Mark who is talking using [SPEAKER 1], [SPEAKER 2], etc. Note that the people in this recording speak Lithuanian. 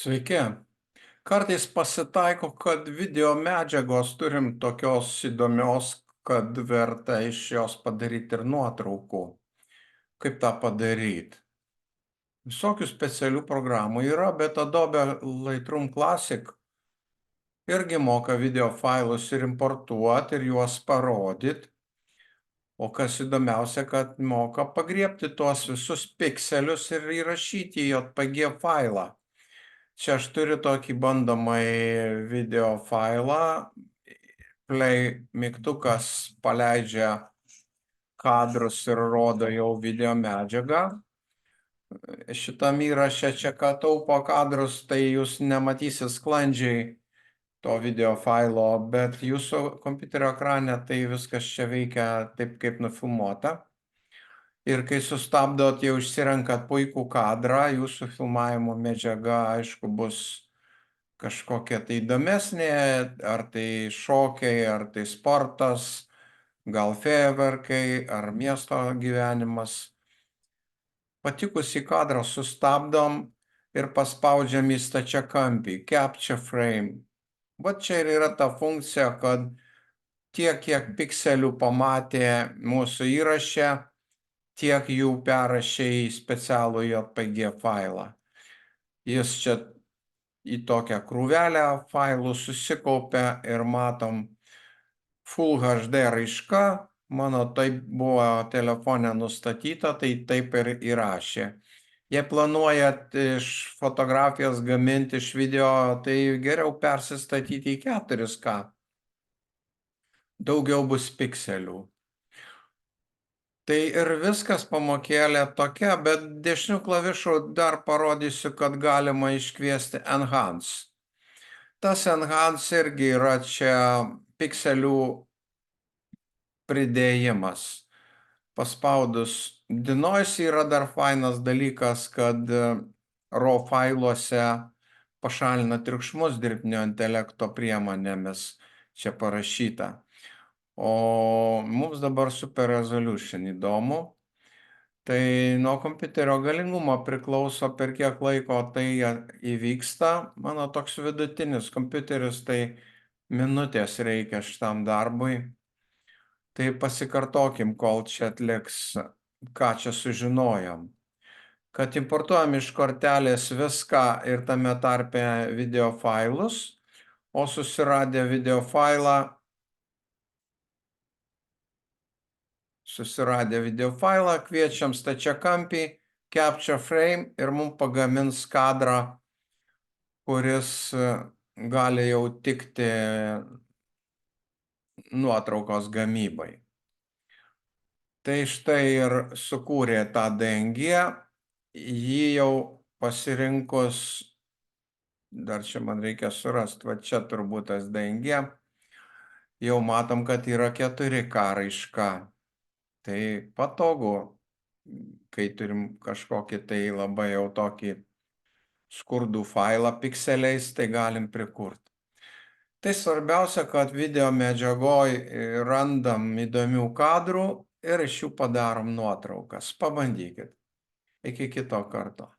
[SPEAKER 1] Sveiki. Kartais pasitaiko, kad video medžiagos turim tokios įdomios, kad verta iš jos padaryti ir nuotraukų. Kaip tą padaryti? Visokių specialių programų yra, bet Adobe Lightroom Classic irgi moka video failus ir importuoti ir juos parodyti. O kas įdomiausia, kad moka pagriebti tuos visus pikselius ir įrašyti į JPG failą. Čia aš turiu tokį bandomąjį video failą. Play mygtukas paleidžia kadrus ir rodo jau video medžiagą. Šitam įraše čia, ką taupo kadrus, tai jūs nematysit sklandžiai to video failo, bet jūsų kompiuterio ekrane tai viskas čia veikia taip, kaip nufilmuota. Ir kai sustabdot, jau išsirenkat puikų kadrą, jūsų filmavimo medžiaga, aišku, bus kažkokia tai įdomesnė, ar tai šokiai, ar tai sportas, gal fejerverkai, ar miesto gyvenimas. Patikusį kadrą sustabdom ir paspaudžiam į stačiakampį, capture frame. Va čia ir yra ta funkcija, kad tiek, kiek pikselių pamatė mūsų įraše, tiek jų perrašė į specialų JPG failą. Jis čia į tokią krūvelę failų susikaupia ir matom Full HD raiška. Mano taip buvo telefone nustatyta, tai taip ir įrašė. Jei planuojat iš fotografijas gaminti iš video, tai geriau persistatyti į 4K. Daugiau bus pikselių. Tai ir viskas pamokėlė tokia, bet dešinių klavišų dar parodysiu, kad galima iškviesti Enhance. Tas Enhance irgi yra čia pikselių pridėjimas. Paspaudus Denoise yra dar fainas dalykas, kad RAW failuose pašalina triukšmus dirbtinio intelekto priemonėmis, čia parašyta. O mums dabar Super Resolution įdomu. Tai nuo kompiuterio galingumo priklauso, per kiek laiko tai įvyksta. Mano toks vidutinis kompiuteris, tai minutės reikia šitam darbui. Tai pasikartokim, kol čia atliks, ką čia sužinojom. Kad importuojam iš kortelės viską ir tame tarpe video failus, o susiradę video failą, kviečiam stačiakampį, capture frame ir mums pagamins kadrą, kuris gali jau tikti nuotraukos gamybai. Tai štai ir sukūrė tą DNG, jį jau pasirinkus, dar čia man reikia surasti, va čia turbūt tas DNG, jau matom, kad yra 4K raiška. Tai patogu, kai turim kažkokį tai labai jau tokį skurdų failą pikseliais, tai galim prikurti. Tai svarbiausia, kad video medžiagoj randam įdomių kadrų ir iš jų padarom nuotraukas. Pabandykit. Iki kito karto.